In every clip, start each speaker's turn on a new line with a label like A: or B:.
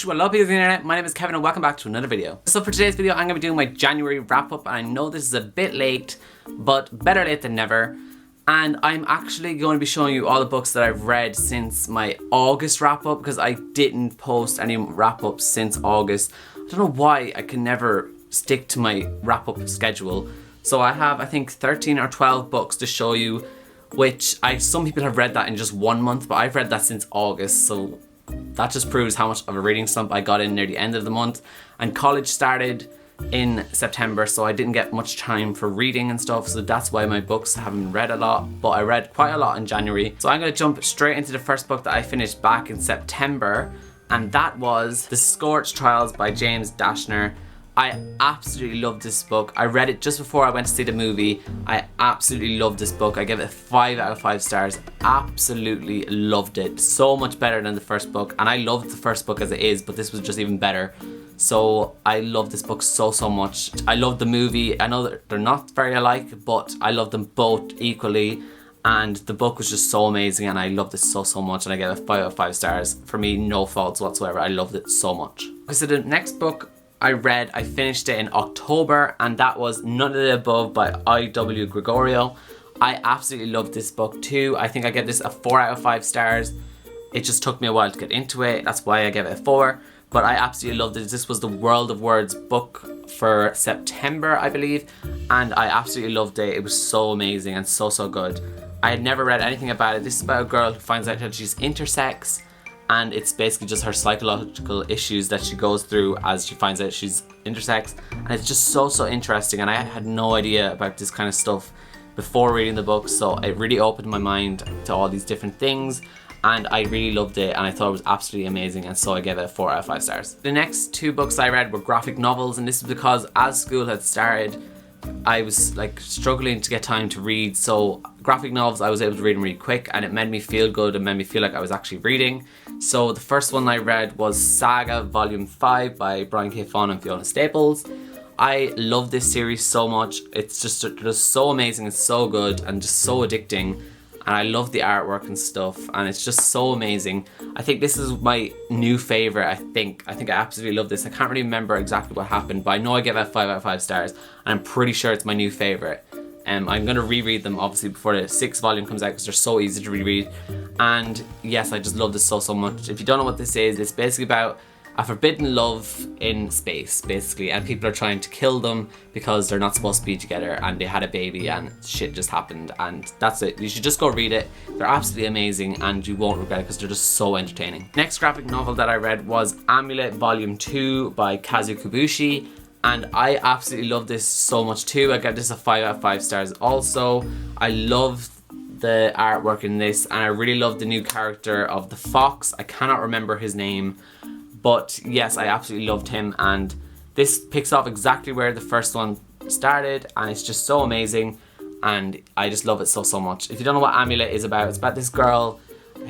A: Hello people of the internet, my name is Kevin and welcome back to another video. So for today's video I'm going to be doing my January wrap up, and I know this is a bit late, but better late than never. And I'm actually going to be showing you all the books that I've read since my August wrap up, because I didn't post any wrap ups since August. I don't know why I can never stick to my wrap up schedule. So I have, I think, 13 or 12 books to show you, which some people have read that in just 1 month, but I've read that since August, so that just proves how much of a reading slump I got in near the end of the month. And college started in September, so I didn't get much time for reading and stuff, so that's why my books haven't read a lot, but I read quite a lot in January. So I'm going to jump straight into the first book that I finished back in September, and that was The Scorched Trials by James Dashner. I absolutely loved this book. I read it just before I went to see the movie. I absolutely loved this book. I gave it 5 out of 5 stars. Absolutely loved it. So much better than the first book. And I loved the first book as it is, but this was just even better. So I love this book so much. I love the movie. I know that they're not very alike, but I love them both equally. And the book was just so amazing, and I loved it so much, and I gave it 5 out of 5 stars. For me, no faults whatsoever. I loved it so much. Okay, so the next book I finished it in October, and that was None of the Above by I.W. Gregorio. I absolutely loved this book too. I think I gave this a 4 out of 5 stars. It just took me a while to get into it. That's why I gave it a 4. But I absolutely loved it. This was the World of Words book for September, I believe. And I absolutely loved it. It was so amazing and so good. I had never read anything about it. This is about a girl who finds out that she's intersex. And it's basically just her psychological issues that she goes through as she finds out she's intersex. And it's just so interesting. And I had no idea about this kind of stuff before reading the book. So it really opened my mind to all these different things. And I really loved it, and I thought it was absolutely amazing, and so I gave it a 4 out of 5 stars. The next 2 books I read were graphic novels, and this is because as school had started, I was like struggling to get time to read. So graphic novels, I was able to read them really quick, and it made me feel good and made me feel like I was actually reading. So the first one I read was Saga Volume 5 by Brian K. Vaughan and Fiona Staples. I love this series so much. It's just so amazing, it's so good and just so addicting. And I love the artwork and stuff, and it's just so amazing. I think this is my new favorite. I think I absolutely love this. I can't really remember exactly what happened, but I know I gave it 5 out of 5 stars, and I'm pretty sure it's my new favorite. I'm going to reread them obviously before the 6th volume comes out, because they're so easy to reread. And yes, I just love this so much. If you don't know what this is, it's basically about a forbidden love in space, basically, and people are trying to kill them because they're not supposed to be together, and they had a baby and shit just happened, and that's it. You should just go read it. They're absolutely amazing, and you won't regret it because they're just so entertaining. Next graphic novel that I read was Amulet Volume 2 by Kazu Kibushi, and I absolutely love this so much too. I gave this a 5 out of 5 stars also. I love the artwork in this, and I really love the new character of the fox. I cannot remember his name, but yes, I absolutely loved him, and this picks up exactly where the first one started, and it's just so amazing, and I just love it so much. If you don't know what Amulet is about, it's about this girl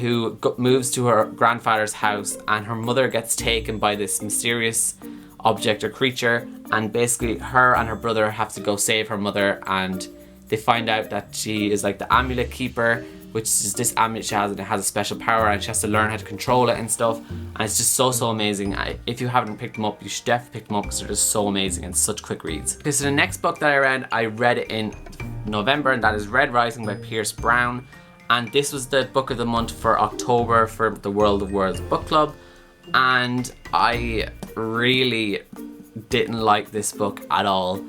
A: who moves to her grandfather's house, and her mother gets taken by this mysterious object or creature, and basically her and her brother have to go save her mother, and they find out that she is like the amulet keeper, which is this amulet she has, and it has a special power, and she has to learn how to control it and stuff, and it's just so amazing. If you haven't picked them up, you should definitely pick them up because they're just so amazing and such quick reads. Okay, so the next book that I read it in November, and that is Red Rising by Pierce Brown, and this was the book of the month for October for the World of Words book club, and I really didn't like this book at all.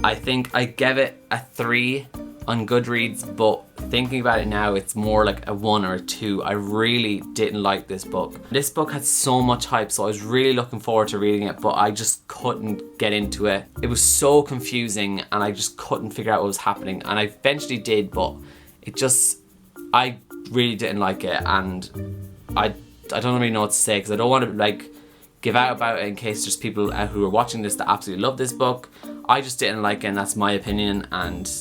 A: I think I gave it a 3 on Goodreads, but thinking about it now, it's more like a 1 or a 2. I really didn't like this book. This book had so much hype, so I was really looking forward to reading it, but I just couldn't get into it. It was so confusing, and I just couldn't figure out what was happening, and I eventually did, but I really didn't like it, and I don't really know what to say, because I don't want to like give out about it in case there's people out who are watching this that absolutely love this book. I just didn't like it, and that's my opinion, and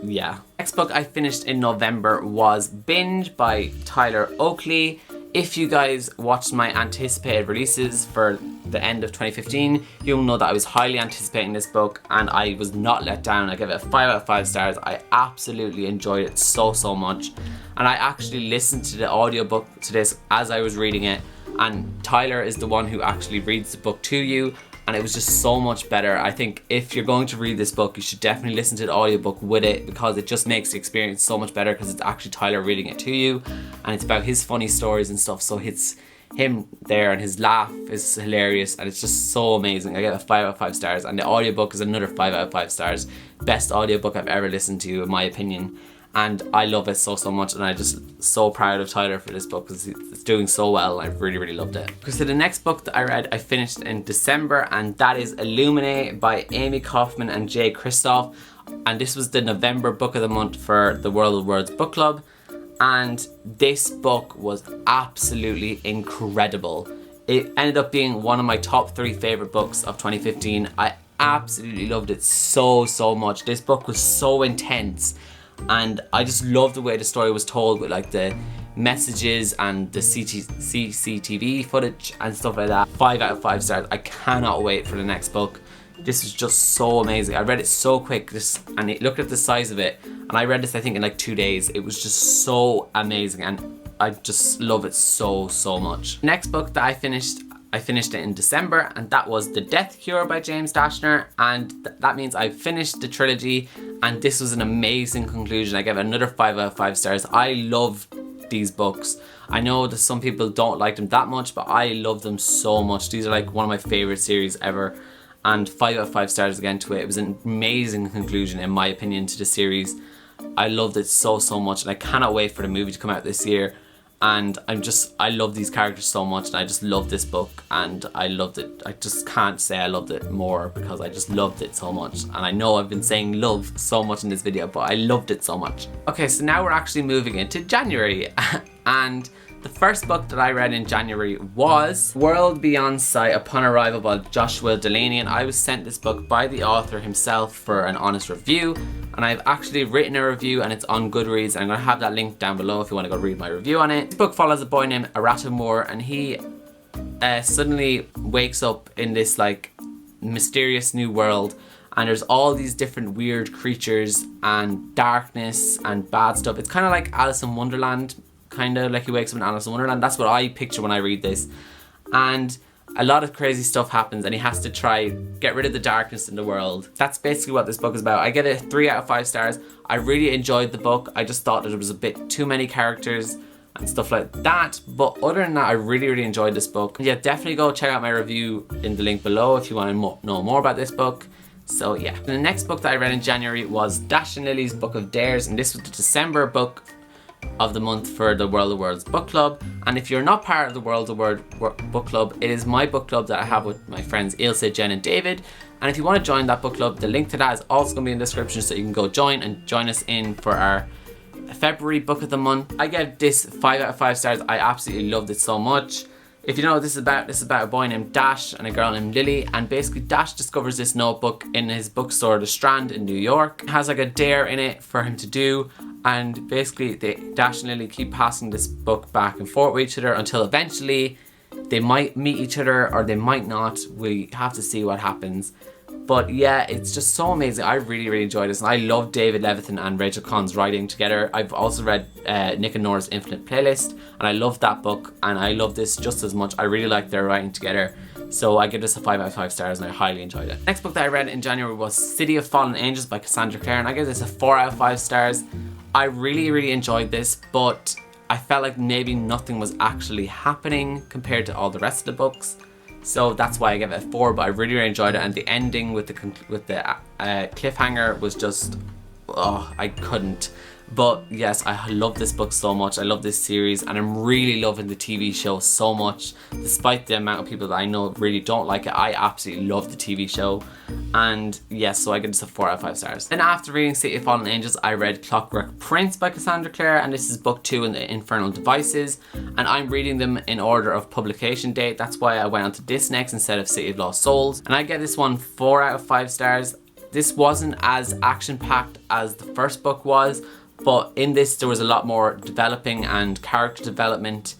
A: yeah. Next book I finished in November was Binge by Tyler Oakley. If you guys watched my anticipated releases for the end of 2015, you'll know that I was highly anticipating this book, and I was not let down. I gave it a 5 out of 5 stars. I absolutely enjoyed it so much, and I actually listened to the audiobook to this as I was reading it, and Tyler is the one who actually reads the book to you, and it was just so much better. I think if you're going to read this book, you should definitely listen to the audiobook with it, because it just makes the experience so much better, because it's actually Tyler reading it to you, and it's about his funny stories and stuff, so it's him there and his laugh is hilarious, and it's just so amazing. I get a 5 out of 5 stars, and the audiobook is another 5 out of 5 stars. Best audiobook I've ever listened to, in my opinion, and I love it so much, and I'm just so proud of Tyler for this book, because it's doing so well, and I've really loved it. Okay, so the next book that I read, I finished in December, and that is Illuminate by Amy Kaufman and Jay Kristoff, and this was the November book of the month for the World of Words book club, and this book was absolutely incredible. It ended up being one of my top 3 favorite books of 2015. I absolutely loved it so much. This book was so intense, and I just loved the way the story was told, with like the messages and the CCTV footage and stuff like that. 5 out of 5 stars. I cannot wait for the next book. This is just so amazing. I read it so quick, and look at the size of it, and I read this I think in like 2 days. It was just so amazing, and I just love it so much. Next book that I finished it in December, and that was The Death Cure by James Dashner, and that means I finished the trilogy, and this was an amazing conclusion. I gave it another 5 out of 5 stars. I love these books. I know that some people don't like them that much, but I love them so much. These are like one of my favorite series ever, and 5 out of 5 stars again to it. It was an amazing conclusion, in my opinion, to the series. I loved it so much, and I cannot wait for the movie to come out this year. And I love these characters so much, and I just love this book, and I loved it. I just can't say I loved it more, because I just loved it so much. And I know I've been saying love so much in this video, but I loved it so much. Okay, so now we're actually moving into January, and the first book that I read in January was World Beyond Sight Upon Arrival by Joshua Delaney, and I was sent this book by the author himself for an honest review, and I've actually written a review, and it's on Goodreads, and I'm going to have that link down below if you want to go read my review on it. This book follows a boy named Arata Moore, and he suddenly wakes up in this like mysterious new world, and there's all these different weird creatures and darkness and bad stuff. It's kind of like Alice in Wonderland, kind of like he wakes up in Alice in Wonderland. That's what I picture when I read this, and a lot of crazy stuff happens, and he has to try get rid of the darkness in the world. That's basically what this book is about. I get it 3 out of 5 stars. I really enjoyed the book. I just thought that there was a bit too many characters and stuff like that, but other than that, I really enjoyed this book. Yeah, definitely go check out my review in the link below if you want to know more about this book. So yeah, the next book that I read in January was Dash and Lily's Book of Dares, and this was the December book of the month for the World of Words book club. And if you're not part of the World of Words book club, it is my book club that I have with my friends Ilse, Jen and David, and if you want to join that book club, the link to that is also going to be in the description, so you can go join us in for our February book of the month. I gave this 5 out of 5 stars. I absolutely loved it so much. If you know what this is about a boy named Dash and a girl named Lily, and basically Dash discovers this notebook in his bookstore, The Strand in New York. It has like a dare in it for him to do, and basically Dash and Lily keep passing this book back and forth with each other until eventually they might meet each other, or they might not. We have to see what happens. But yeah, it's just so amazing. I really enjoyed this, and I love David Levithan and Rachel Kahn's writing together. I've also read Nick and Nora's Infinite Playlist, and I love that book, and I love this just as much. I really like their writing together, so I give this a 5 out of 5 stars, and I highly enjoyed it. Next book that I read in January was City of Fallen Angels by Cassandra Clare, and I give this a 4 out of 5 stars. I really enjoyed this, but I felt like maybe nothing was actually happening compared to all the rest of the books. So that's why I give it a 4, but I really enjoyed it, and the ending with the cliffhanger was just, oh, I couldn't. But yes, I love this book so much. I love this series, and I'm really loving the TV show so much. Despite the amount of people that I know really don't like it, I absolutely love the TV show. And yes, so I give this a 4 out of 5 stars. Then after reading City of Fallen Angels, I read Clockwork Prince by Cassandra Clare, and this is book 2 in the Infernal Devices, and I'm reading them in order of publication date. That's why I went on to this next instead of City of Lost Souls, and I get this one 4 out of 5 stars. This wasn't as action-packed as the first book was, but in this there was a lot more developing and character development,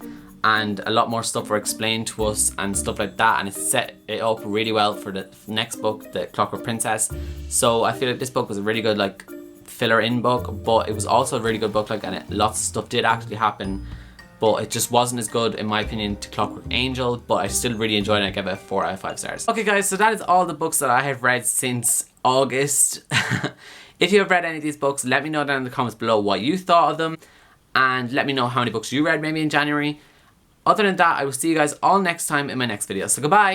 A: and a lot more stuff were explained to us and stuff like that, and it set it up really well for the next book, The Clockwork Princess. So I feel like this book was a really good like filler in book, but it was also a really good book, like, and lots of stuff did actually happen, but it just wasn't as good in my opinion to Clockwork Angel, but I still really enjoyed it. I gave it a 4 out of 5 stars. Okay guys, so that is all the books that I have read since August. If you have read any of these books, let me know down in the comments below what you thought of them, and let me know how many books you read maybe in January. Other than that, I will see you guys all next time in my next video, so goodbye!